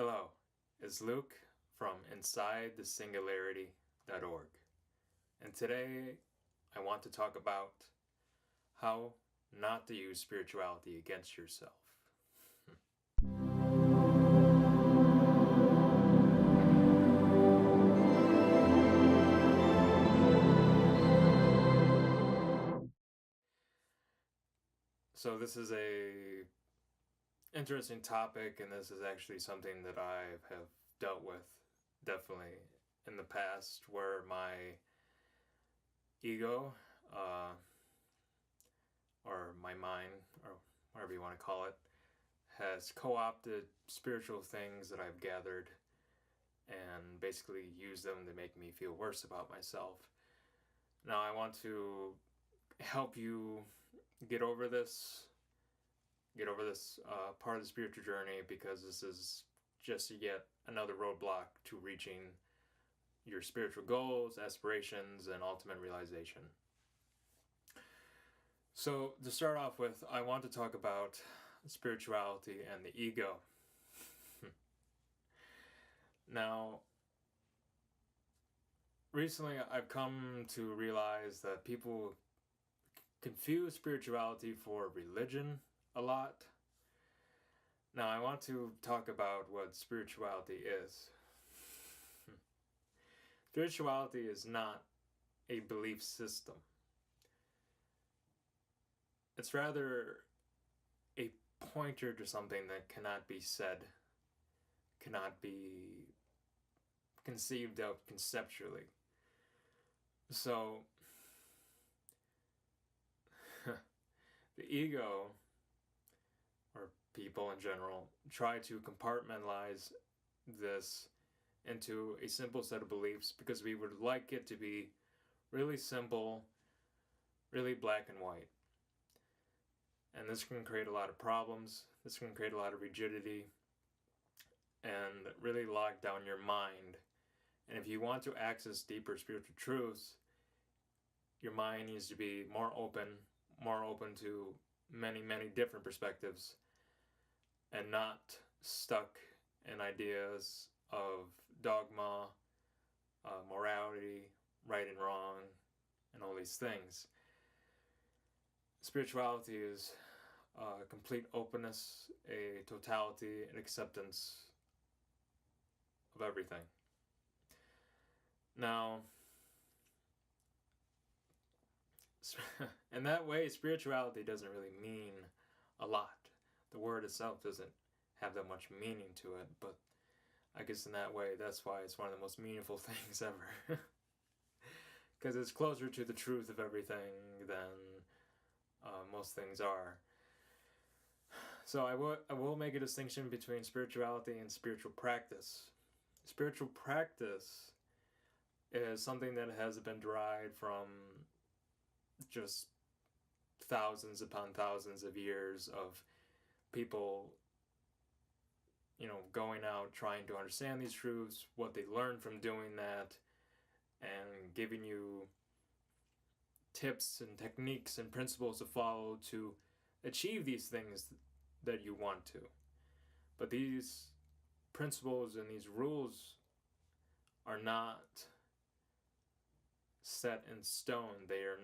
Hello, it's Luke from InsideTheSingularity.org, and today I want to talk about how not to use spirituality against yourself. So this is a interesting topic, and this is actually something that I have dealt with definitely in the past, where my ego or my mind, or whatever you want to call it, has co-opted spiritual things that I've gathered and basically used them to make me feel worse about myself. Now I want to help you get over this part of the spiritual journey, because this is just yet another roadblock to reaching your spiritual goals, aspirations, and ultimate realization. So to start off with, I want to talk about spirituality and the ego. Now, recently I've come to realize that people confuse spirituality for religion a lot. Now I want to talk about what spirituality is. Spirituality is not a belief system. It's rather a pointer to something that cannot be said, cannot be conceived of conceptually. So, the ego, or people in general, try to compartmentalize this into a simple set of beliefs because we would like it to be really simple, really black and white. And this can create a lot of problems. This can create a lot of rigidity and really lock down your mind. And if you want to access deeper spiritual truths, your mind needs to be more open to many, many different perspectives, and not stuck in ideas of dogma, morality, right and wrong, and all these things. Spirituality is complete openness, a totality, an acceptance of everything. Now, in that way, spirituality doesn't really mean a lot. The word itself doesn't have that much meaning to it, but I guess in that way, that's why it's one of the most meaningful things ever. Because it's closer to the truth of everything than most things are. So I will make a distinction between spirituality and spiritual practice. Spiritual practice is something that has been derived from just thousands upon thousands of years of people, going out trying to understand these truths, what they learned from doing that, and giving you tips and techniques and principles to follow to achieve these things that you want to. But these principles and these rules are not set in stone. They are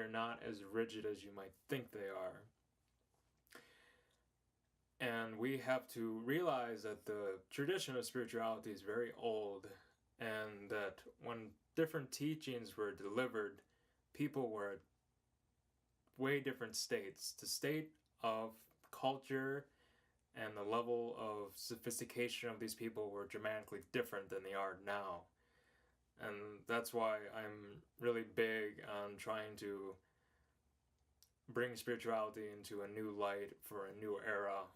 not as rigid as you might think they are. And we have to realize that the tradition of spirituality is very old, and that when different teachings were delivered, people were at way different states. The state of culture and the level of sophistication of these people were dramatically different than they are now. And that's why I'm really big on trying to bring spirituality into a new light for a new era,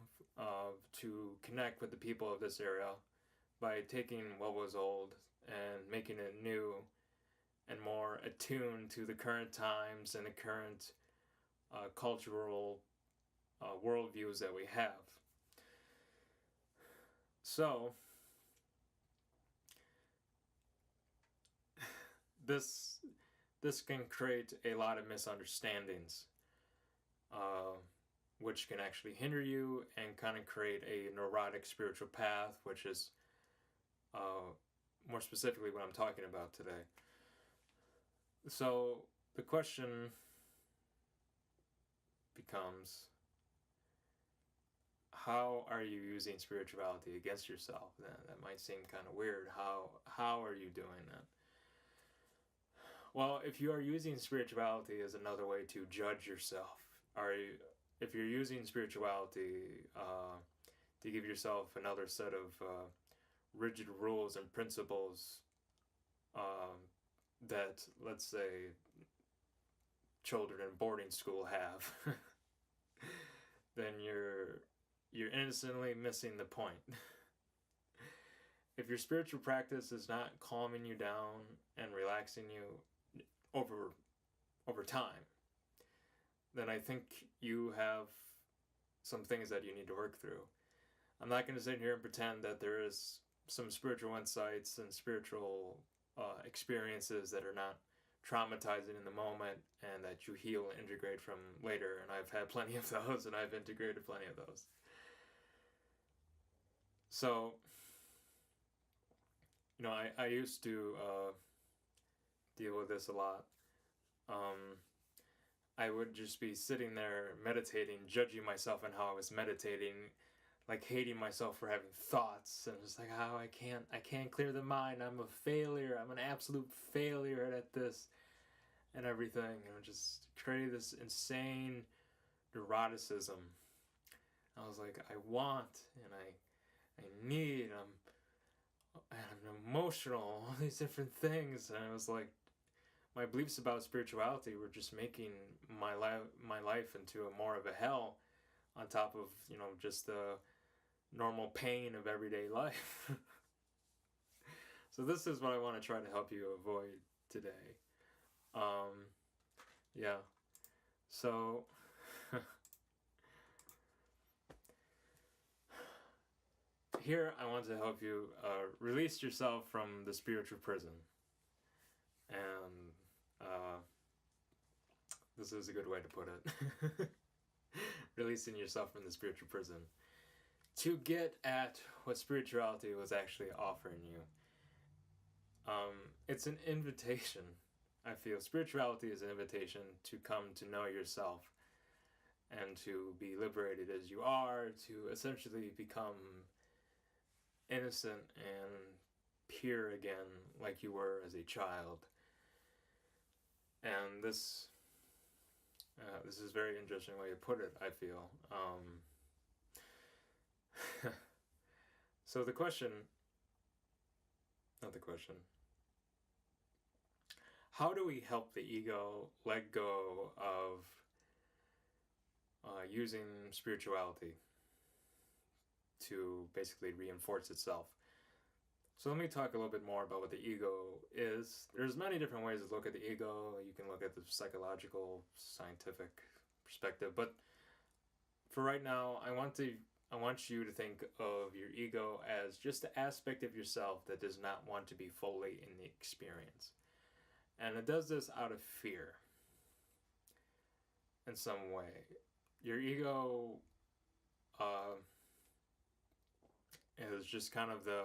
to connect with the people of this era by taking what was old and making it new and more attuned to the current times and the current cultural worldviews that we have. So, this can create a lot of misunderstandings. which can actually hinder you and kind of create a neurotic spiritual path, which is more specifically what I'm talking about today. So the question becomes, how are you using spirituality against yourself? That might seem kind of weird. How are you doing that? Well, if you are using spirituality as another way to judge yourself, if you're using spirituality to give yourself another set of rigid rules and principles that, let's say, children in boarding school have, then you're innocently missing the point. If your spiritual practice is not calming you down and relaxing you over time, then I think you have some things that you need to work through. I'm not going to sit here and pretend that there is some spiritual insights and spiritual experiences that are not traumatizing in the moment and that you heal and integrate from later. And I've had plenty of those, and I've integrated plenty of those. So, I used to deal with this a lot. I would just be sitting there meditating, judging myself on how I was meditating, like hating myself for having thoughts, and just like, how I can't clear the mind. I'm a failure. I'm an absolute failure at this and everything. And just created this insane neuroticism. I was like, I want and I need. I'm emotional. All these different things, and I was like, my beliefs about spirituality were just making my life into more of a hell, on top of just the normal pain of everyday life. So this is what I want to try to help you avoid today. Yeah. So here I want to help you release yourself from the spiritual prison. And this is a good way to put it. Releasing yourself from the spiritual prison to get at what spirituality was actually offering you. It's an invitation. I feel spirituality is an invitation to come to know yourself and to be liberated as you are, to essentially become innocent and pure again, like you were as a child. And this is a very interesting way to put it, I feel. So how do we help the ego let go of using spirituality to basically reinforce itself? So let me talk a little bit more about what the ego is. There's many different ways to look at the ego. You can look at the psychological, scientific perspective, but for right now, I want you to think of your ego as just the aspect of yourself that does not want to be fully in the experience. And it does this out of fear in some way. Your ego is just kind of the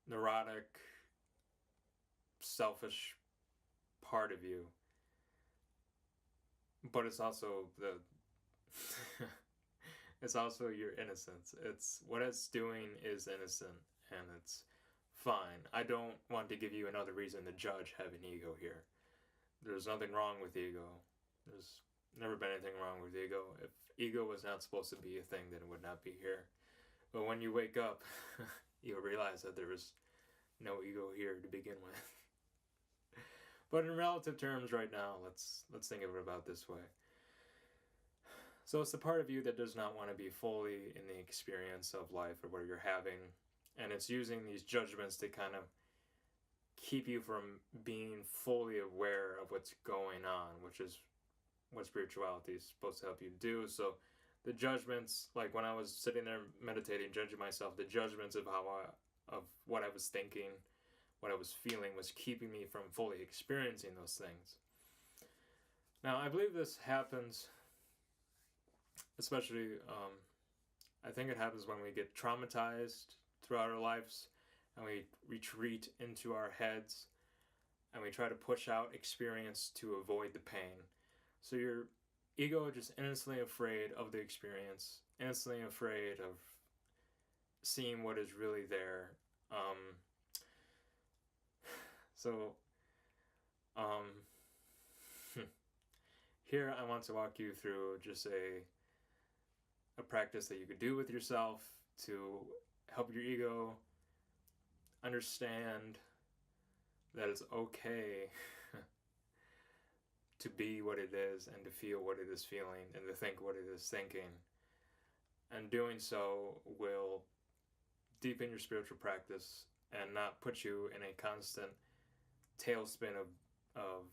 neurotic, selfish part of you. But it's also it's also your innocence. It's what it's doing is innocent, and it's fine. I don't want to give you another reason to judge having ego here. There's nothing wrong with ego. There's never been anything wrong with ego. If ego was not supposed to be a thing, then it would not be here. But when you wake up, you'll realize that there was no ego here to begin with. But in relative terms right now, let's think of it about this way. So it's the part of you that does not want to be fully in the experience of life or what you're having, and it's using these judgments to kind of keep you from being fully aware of what's going on, which is what spirituality is supposed to help you do. So the judgments, like when I was sitting there meditating, judging myself, the judgments of of what I was thinking, what I was feeling, was keeping me from fully experiencing those things. Now, I believe this happens especially, I think it happens when we get traumatized throughout our lives and we retreat into our heads and we try to push out experience to avoid the pain. So your ego is just innocently afraid of the experience, innocently afraid of seeing what is really there. So, um, here I want to walk you through just a practice that you could do with yourself to help your ego understand that it's okay to be what it is and to feel what it is feeling and to think what it is thinking. And doing so will deepen your spiritual practice and not put you in a constant tailspin of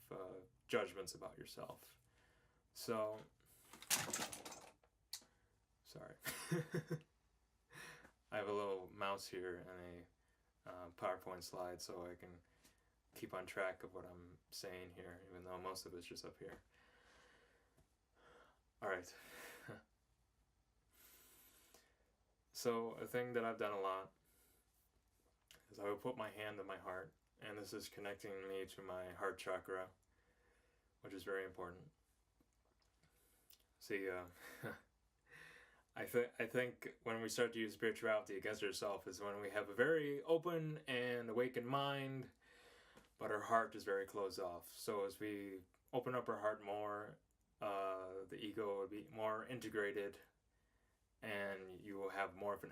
judgments about yourself. So, sorry. I have a little mouse here and a PowerPoint slide so I can keep on track of what I'm saying here, even though most of it's just up here. All right. So a thing that I've done a lot is I would put my hand on my heart, and this is connecting me to my heart chakra, which is very important. See, I think when we start to use spirituality against ourselves is when we have a very open and awakened mind, but our heart is very closed off. So as we open up our heart more, the ego will be more integrated, and you will have more of an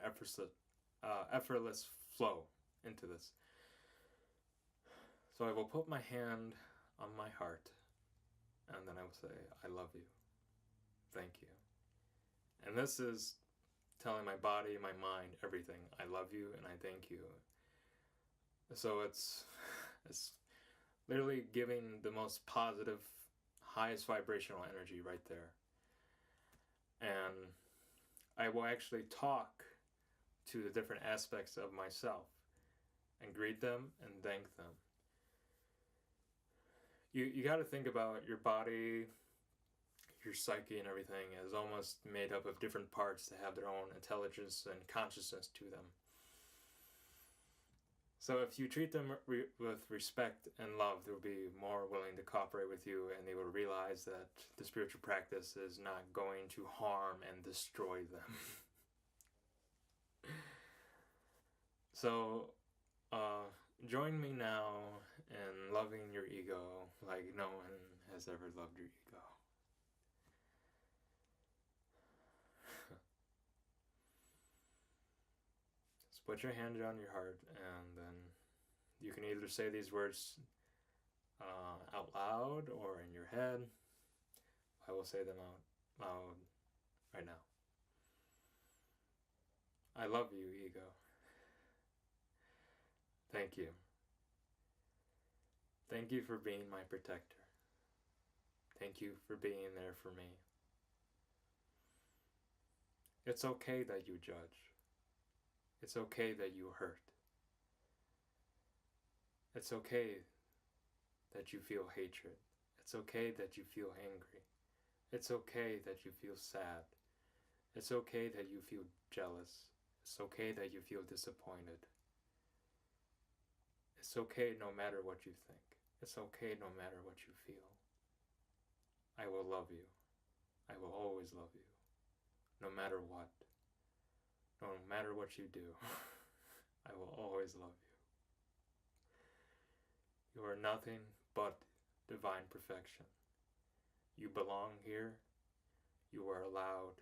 effortless flow into this. So I will put my hand on my heart, and then I will say, I love you. Thank you. And this is telling my body, my mind, everything. I love you and I thank you. So it's literally giving the most positive, highest vibrational energy right there. And I will actually talk to the different aspects of myself and greet them and thank them. You got to think about your body, your psyche and everything is almost made up of different parts that have their own intelligence and consciousness to them. So if you treat them with respect and love, they'll be more willing to cooperate with you, and they will realize that the spiritual practice is not going to harm and destroy them. So join me now in loving your ego like no one has ever loved your ego. Just put your hand on your heart, and then you can either say these words out loud or in your head. I will say them out loud right now. I love you, ego. Thank you. Thank you for being my protector. Thank you for being there for me. It's okay that you judge. It's okay that you hurt. It's okay that you feel hatred. It's okay that you feel angry. It's okay that you feel sad. It's okay that you feel jealous. It's okay that you feel disappointed. It's okay no matter what you think. It's okay no matter what you feel. I will love you. I will always love you. No matter what. No matter what you do. I will always love you. You are nothing but divine perfection. You belong here. You are allowed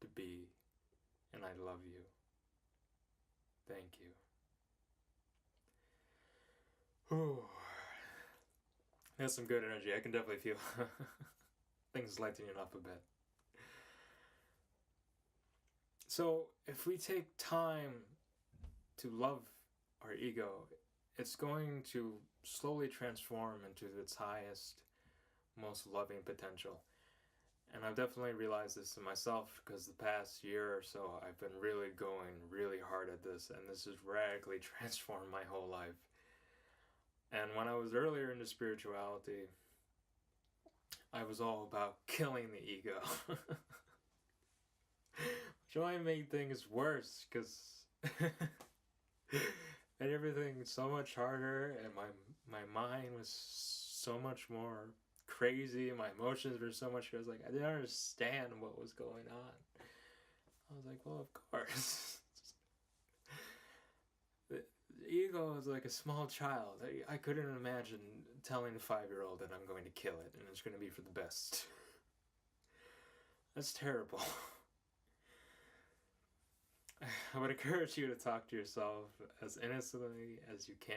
to be. And I love you. Thank you. Whew. That's some good energy. I can definitely feel things lightening up a bit. So if we take time to love our ego, it's going to slowly transform into its highest, most loving potential. And I've definitely realized this in myself because the past year or so I've been really going really hard at this, and this has radically transformed my whole life. And when I was earlier into spirituality, I was all about killing the ego. which only made things worse because made everything so much harder, and my mind was so much more crazy. My emotions were so much. I was like, I didn't understand what was going on. I was like, well, of course. The ego is like a small child. I couldn't imagine telling a 5-year-old that I'm going to kill it and it's going to be for the best. That's terrible. I would encourage you to talk to yourself as innocently as you can.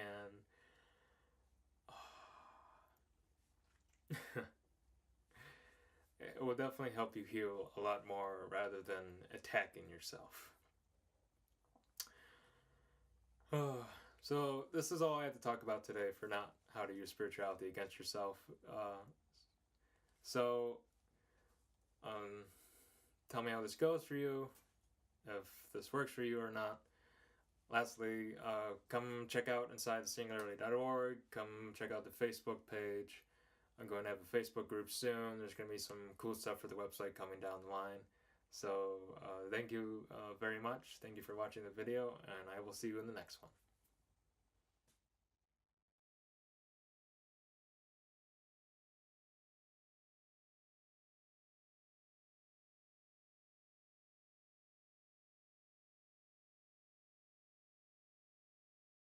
It will definitely help you heal a lot more rather than attacking yourself. So this is all I had to talk about today for not how to use spirituality against yourself. So tell me how this goes for you, if this works for you or not. Lastly, come check out InsideTheSingularity.org. Come check out the Facebook page. I'm going to have a Facebook group soon. There's going to be some cool stuff for the website coming down the line. So thank you very much. Thank you for watching the video, and I will see you in the next one.